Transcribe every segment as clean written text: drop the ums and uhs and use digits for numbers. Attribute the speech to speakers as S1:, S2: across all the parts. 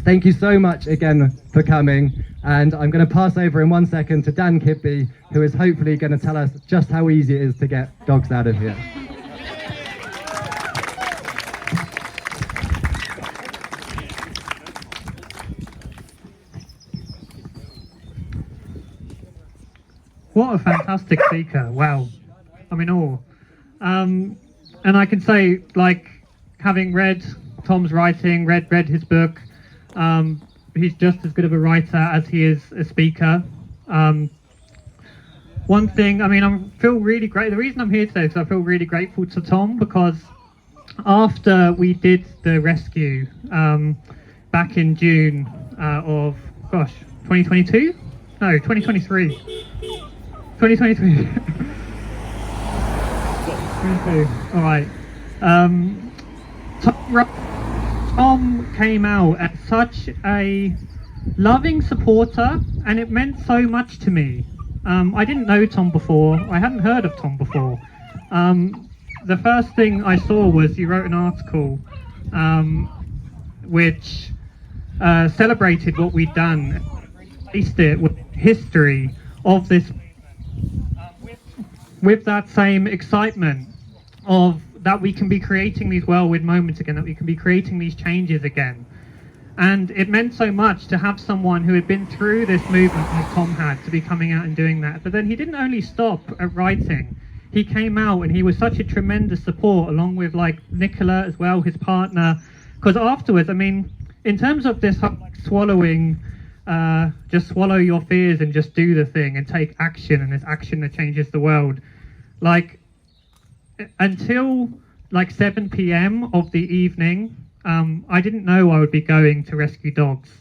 S1: Thank you so much again for coming, and I'm going to pass over in 1 second to Dan Kidby, who is hopefully going to tell us just how easy it is to get dogs out of here.
S2: What a fantastic speaker. Wow. I'm in awe. And I can say, like, having read Tom's writing, read his book, he's just as good of a writer as he is a speaker. One thing, I mean, I feel really great. The reason I'm here today is I feel really grateful to Tom, because after we did the rescue back in June of, 2022? No, 2023. 2023. 22. All right. Tom came out as such a loving supporter, and it meant so much to me. I didn't know Tom before. I hadn't heard of Tom before. The first thing I saw was you wrote an article which celebrated what we'd done, released it with history of this, with that same excitement of that we can be creating these whirlwind moments again, that we can be creating these changes again. And it meant so much to have someone who had been through this movement like Tom had, to be coming out and doing that. But then he didn't only stop at writing. He came out and he was such a tremendous support, along with like Nicola as well, his partner. Because afterwards, I mean, in terms of this like swallowing, just swallow your fears and just do the thing and take action, and this action that changes the world. Like, until like 7 p.m. of the evening, I didn't know I would be going to rescue dogs.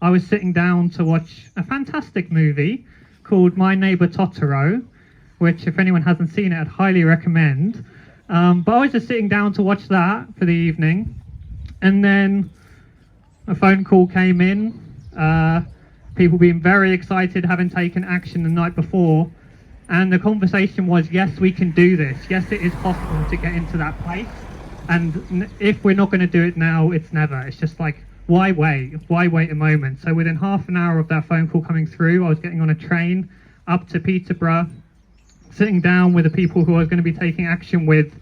S2: I was sitting down to watch a fantastic movie called My Neighbour Totoro, which if anyone hasn't seen it, I'd highly recommend. But I was just sitting down to watch that for the evening, and then a phone call came in, people being very excited, having taken action the night before, and the conversation was, yes, we can do this. Yes, it is possible to get into that place. And if we're not going to do it now, it's never. It's just like, why wait? Why wait a moment? So within half an hour of that phone call coming through, I was getting on a train up to Peterborough, sitting down with the people who I was going to be taking action with.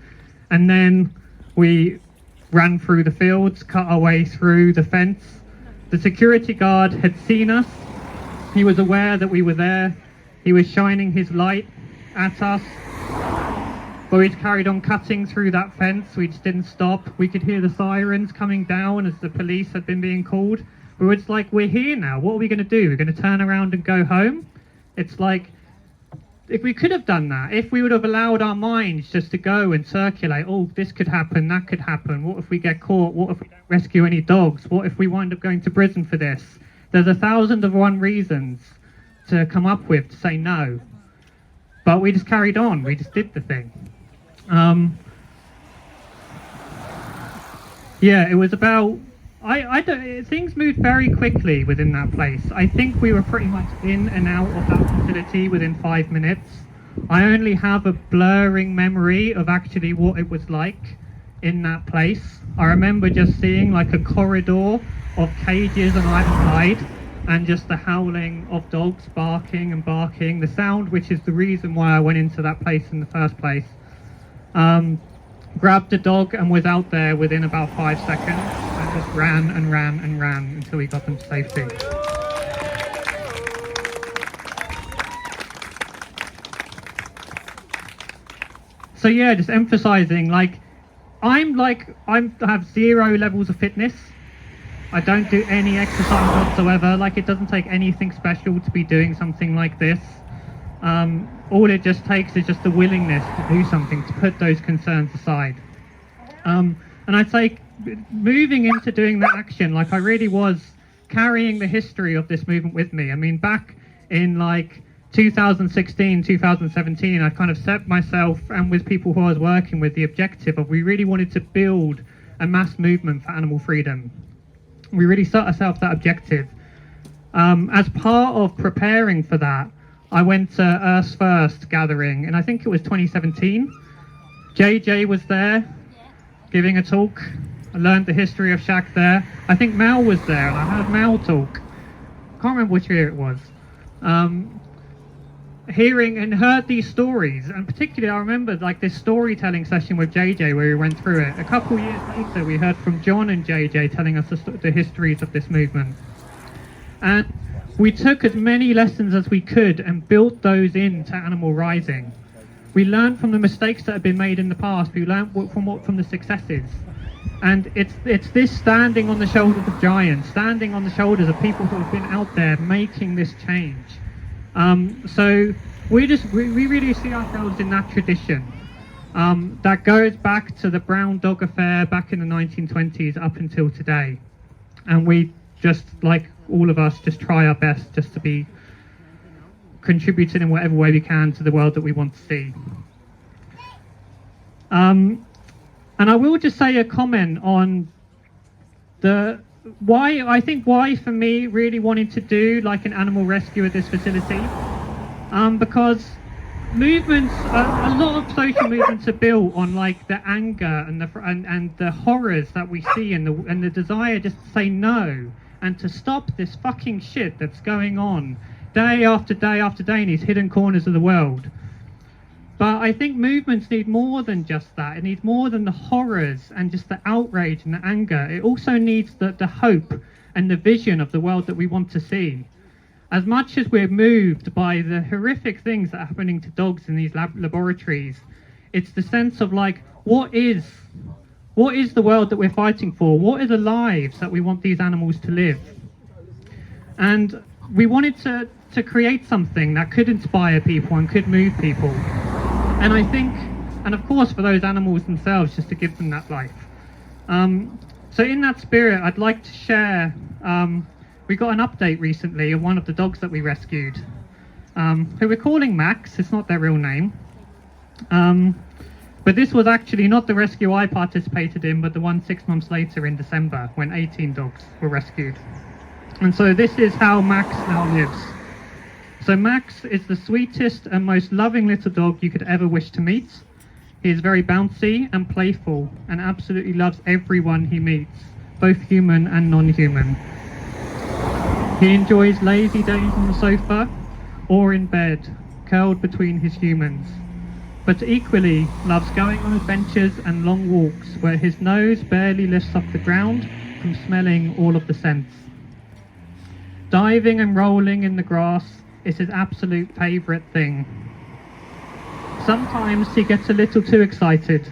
S2: And then we ran through the fields, cut our way through the fence. The security guard had seen us. He was aware that we were there. He was shining his light at us. But we'd carried on cutting through that fence. We just didn't stop. We could hear the sirens coming down as the police had been being called. We were just like, we're here now. What are we going to do? We're going to turn around and go home? It's like, if we could have done that, if we would have allowed our minds just to go and circulate, oh, this could happen, that could happen. What if we get caught? What if we don't rescue any dogs? What if we wind up going to prison for this? There's 1,001 reasons to come up with to say no. But we just carried on. We just did the thing. Yeah, it was about, things moved very quickly within that place. I think we were pretty much in and out of that facility within 5 minutes. I only have a blurring memory of actually what it was like in that place. I remember just seeing like a corridor of cages on either side, and just the howling of dogs barking and barking, the sound which is the reason why I went into that place in the first place. Grabbed a dog and was out there within about 5 seconds, and just ran and ran and ran until we got them to safety. So yeah, just emphasizing, like, I have 0 levels of fitness. I don't do any exercise whatsoever. Like, it doesn't take anything special to be doing something like this. All it just takes is just the willingness to do something, to put those concerns aside. And I'd say moving into doing that action, like, I really was carrying the history of this movement with me. I mean, back in like 2016, 2017, I kind of set myself, and with people who I was working with, the objective of, we really wanted to build a mass movement for animal freedom. We really set ourselves that objective. As part of preparing for that, I went to Earth's First gathering, and I think it was 2017. JJ was there giving a talk. I learned the history of Shaq there. I think Mel was there, and I heard Mel talk. Can't remember which year it was. Hearing and heard these stories, and particularly I remember like this storytelling session with JJ where we went through it. A couple years later, we heard from John and JJ telling us the histories of this movement. And we took as many lessons as we could and built those into Animal Rising. We learned from the mistakes that have been made in the past. We learned from the successes. And it's this standing on the shoulders of giants, standing on the shoulders of people who have been out there making this change. So we really see ourselves in that tradition. That goes back to the brown dog affair back in the 1920s up until today. And we just, like all of us, just try our best just to be contributing in whatever way we can to the world that we want to see. And I will just say a comment on why for me really wanting to do like an animal rescue at this facility, because movements, a lot of social movements are built on like the anger and the horrors that we see and the desire just to say no and to stop this fucking shit that's going on day after day after day in these hidden corners of the world. But I think movements need more than just that. It needs more than the horrors and just the outrage and the anger. It also needs the hope and the vision of the world that we want to see. As much as we're moved by the horrific things that are happening to dogs in these laboratories, it's the sense of like, what is the world that we're fighting for? What are the lives that we want these animals to live? And we wanted to create something that could inspire people and could move people. And I think, and of course for those animals themselves, just to give them that life. So in that spirit, I'd like to share, we got an update recently of one of the dogs that we rescued, who we're calling Max. It's not their real name. But this was actually not the rescue I participated in, but the one 6 months later in December, when 18 dogs were rescued. And so this is how Max now lives. So Max is the sweetest and most loving little dog you could ever wish to meet. He is very bouncy and playful and absolutely loves everyone he meets, both human and non-human. He enjoys lazy days on the sofa or in bed, curled between his humans, but equally loves going on adventures and long walks where his nose barely lifts off the ground from smelling all of the scents. Diving and rolling in the grass is his absolute favourite thing. Sometimes he gets a little too excited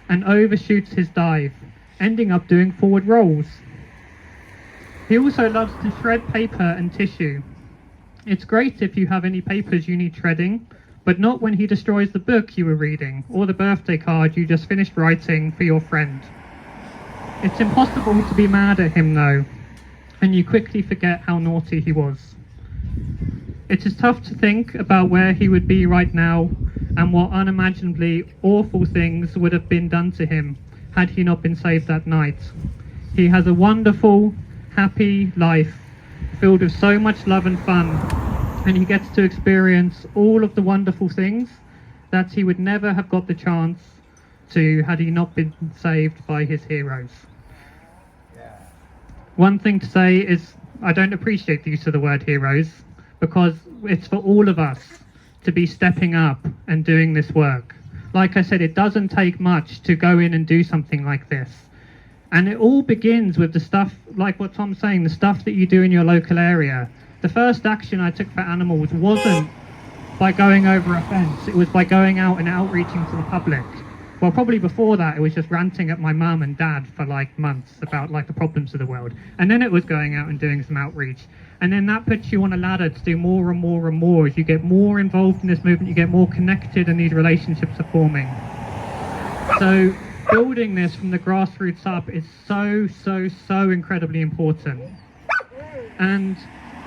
S2: and overshoots his dive, ending up doing forward rolls. He also loves to shred paper and tissue. It's great if you have any papers you need shredding, but not when he destroys the book you were reading or the birthday card you just finished writing for your friend. It's impossible to be mad at him though, and you quickly forget how naughty he was. It is tough to think about where he would be right now and what unimaginably awful things would have been done to him had he not been saved that night. He has a wonderful, happy life filled with so much love and fun, and he gets to experience all of the wonderful things that he would never have got the chance to had he not been saved by his heroes. One thing to say is I don't appreciate the use of the word heroes, because it's for all of us to be stepping up and doing this work. Like I said, it doesn't take much to go in and do something like this. And it all begins with the stuff, like what Tom's saying, the stuff that you do in your local area. The first action I took for animals wasn't by going over a fence, it was by going out and outreaching to the public. Well, probably before that, it was just ranting at my mum and dad for like months about like the problems of the world. And then it was going out and doing some outreach. And then that puts you on a ladder to do more and more and more. As you get more involved in this movement, you get more connected and these relationships are forming. So building this from the grassroots up is so incredibly important. And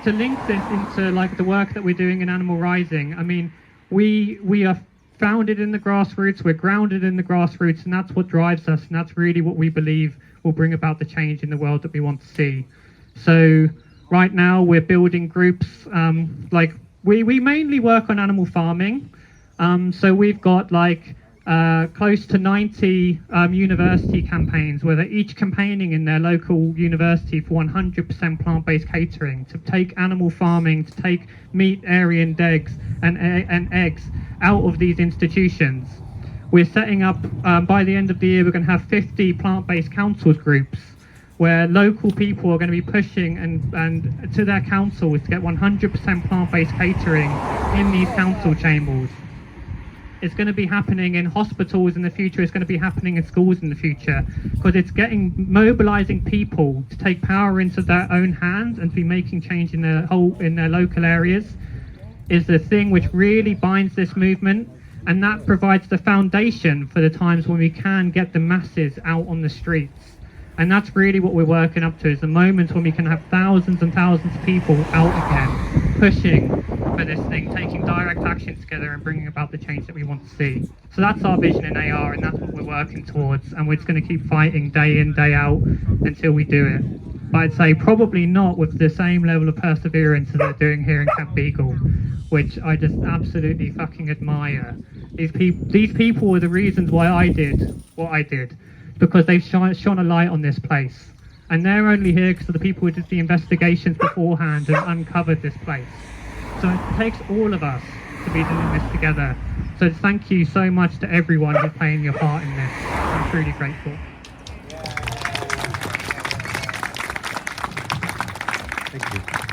S2: to link this into like the work that we're doing in Animal Rising, I mean, we are founded in the grassroots, we're grounded in the grassroots, and that's what drives us, and that's really what we believe will bring about the change in the world that we want to see. So right now we're building groups, like we mainly work on animal farming. So we've got like close to 90 university campaigns where they're each campaigning in their local university for 100% plant-based catering, to take animal farming, to take meat, dairy and eggs out of these institutions. We're setting up, by the end of the year, we're going to have 50 plant-based councils groups where local people are going to be pushing and to their councils to get 100% plant-based catering in these council chambers. It's going to be happening in hospitals in the future. It's going to be happening in schools in the future, because it's mobilizing people to take power into their own hands and to be making change in their local areas is the thing which really binds this movement, and that provides the foundation for the times when we can get the masses out on the streets. And that's really what we're working up to, is the moment when we can have thousands and thousands of people out again, pushing for this thing, taking direct action together and bringing about the change that we want to see. So that's our vision in AR, and that's what we're working towards, and we're just going to keep fighting day in, day out until we do it. But I'd say probably not with the same level of perseverance that they're doing here in Camp Beagle, which I just absolutely fucking admire. These people were the reasons why I did what I did, because they've shone a light on this place. And they're only here because of the people who did the investigations beforehand and uncovered this place. So it takes all of us to be doing this together. So thank you so much to everyone who's playing your part in this. I'm truly grateful.
S1: Thank you.